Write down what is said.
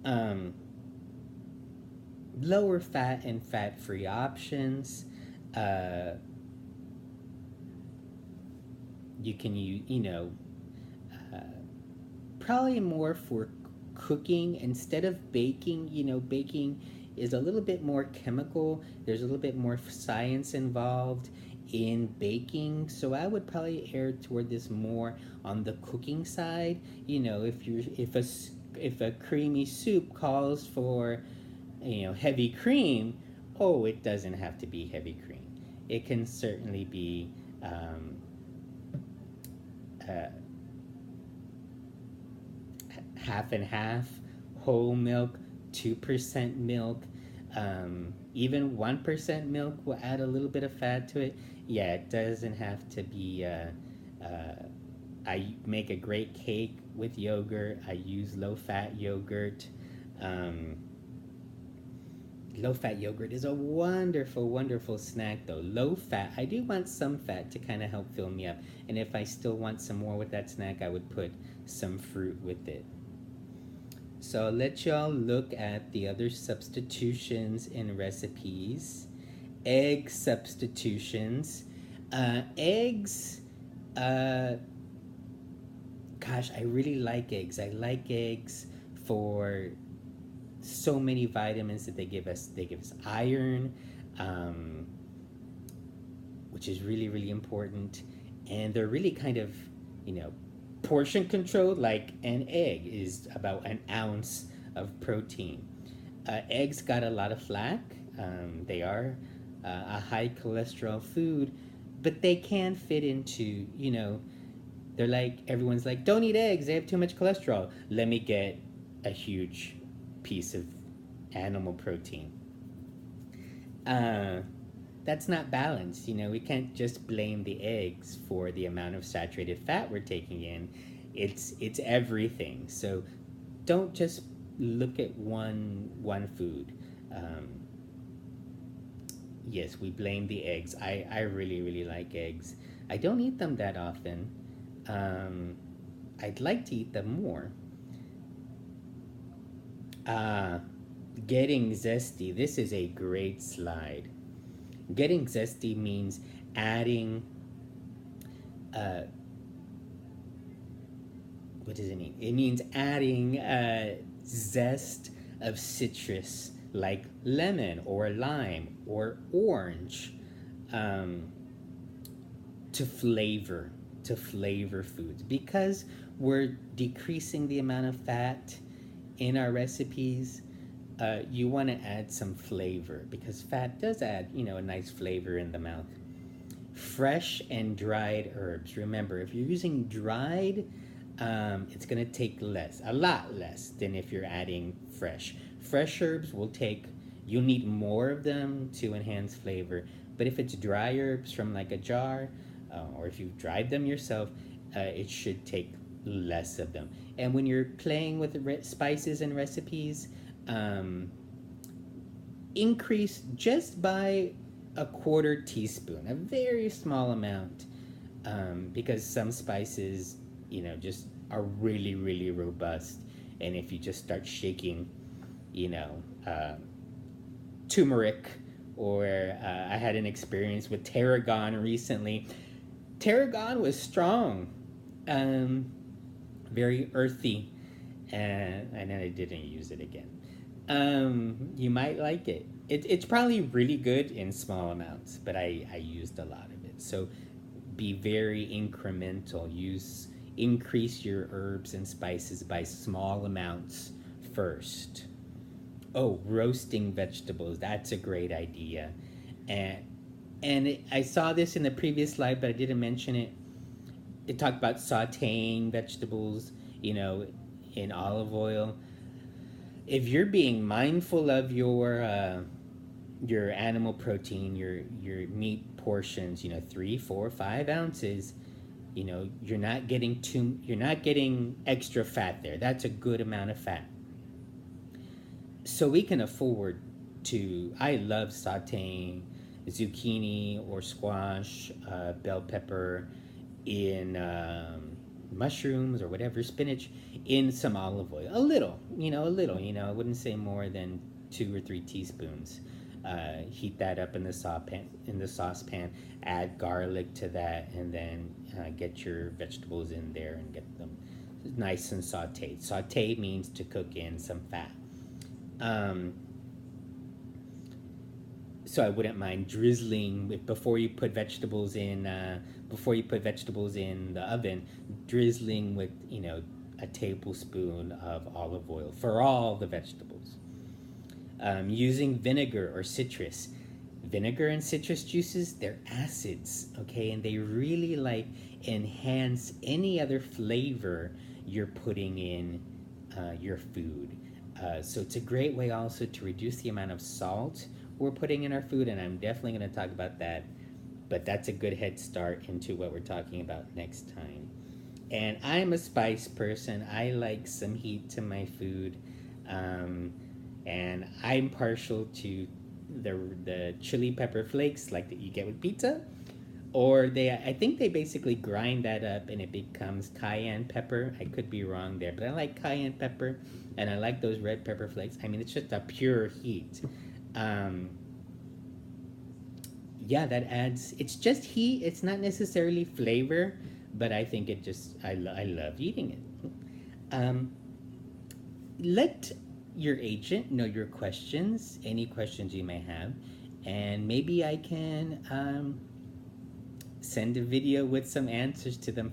Um, Lower fat and fat free options. Uh, you can use, uh, probably more for cooking instead of baking. Baking is a little bit more chemical. There's a little bit more science involved in baking, so I would probably err toward this more on the cooking side. If a creamy soup calls for heavy cream, oh, it doesn't have to be heavy cream. It can certainly be um, uh, half and half, whole milk, 2% milk, even 1% milk will add a little bit of fat to it. Yeah, it doesn't have to be. I make a great cake with yogurt. I use low fat yogurt. Um, Low fat yogurt is a wonderful, wonderful snack though. Low fat. I do want some fat to kind of help fill me up. And if I still want some more with that snack, I would put some fruit with it. So I'll let y'all look at the other substitutions in recipes. Egg substitutions. Eggs, uh, gosh, I really like eggs. I like eggs for so many vitamins that they give us. They give us iron, um, which is really, really important. And they're really kind of, you know, portion controlled, like an egg is about an ounce of protein. Eggs got a lot of flack. They are a high cholesterol food, but they can fit into, they're like, everyone's like, don't eat eggs, they have too much cholesterol. Let me get a huge piece of animal protein. Uh, that's not balanced. We can't just blame the eggs for the amount of saturated fat we're taking in. It's everything. So don't just look at one food. Um, yes, we blame the eggs. I really really like eggs. I don't eat them that often. Um, I'd like to eat them more. Uh, Getting zesty. This is a great slide. Getting zesty means adding. Uh, what does it mean? It means adding zest of citrus like lemon or lime or orange um, to flavor foods because we're decreasing the amount of fat in our recipes. You want to add some flavor because fat does add a nice flavor in the mouth. Fresh and dried herbs. Remember, if you're using dried, it's going to take less, a lot less than if you're adding fresh. Fresh herbs will take, you'll need more of them to enhance flavor. But if it's dry herbs from like a jar, or if you've dried them yourself, it should take less of them. And when you're playing with spices and recipes, um, increase just by a quarter teaspoon, a very small amount, because some spices, just are really, really robust. And if you just start shaking, you know, uh, turmeric, or I had an experience with tarragon recently. Tarragon was strong, um, very earthy, and then I didn't use it again. You might like it. It's probably really good in small amounts, but I used a lot of it. So be very incremental. Increase your herbs and spices by small amounts first. Oh, roasting vegetables. That's a great idea. And I saw this in the previous slide, but I didn't mention it. It talked about sautéing vegetables, you know, in olive oil. If you're being mindful of your animal protein, your meat portions, 3, 4, 5 ounces, you're not getting extra fat there. That's a good amount of fat. So we can afford to. I love sautéing zucchini or squash, bell pepper in mushrooms or whatever, spinach, in some olive oil. A little, a little. I wouldn't say more than 2 or 3 teaspoons. Heat that up in the saucepan. Add garlic to that, and then get your vegetables in there and get them nice and sautéed. Sauté means to cook in some fat. Um, so I wouldn't mind drizzling before you put vegetables in the oven, drizzling with a tablespoon of olive oil for all the vegetables. Using vinegar or citrus. Vinegar and citrus juices, they're acids, okay, and they really enhance any other flavor you're putting in your food. So it's a great way also to reduce the amount of salt we're putting in our food, and I'm definitely going to talk about that. But that's a good head start into what we're talking about next time. And I'm a spice person. I like some heat to my food, and I'm partial to the chili pepper flakes like that you get with pizza, or I think they basically grind that up and it becomes cayenne pepper. I could be wrong there, but I like cayenne pepper, and I like those red pepper flakes. I mean, it's just a pure heat. Um, yeah, that adds. It's just heat. It's not necessarily flavor, but I think it just. I love eating it. Um, let your agent know your questions, any questions you may have, and maybe I can send a video with some answers to them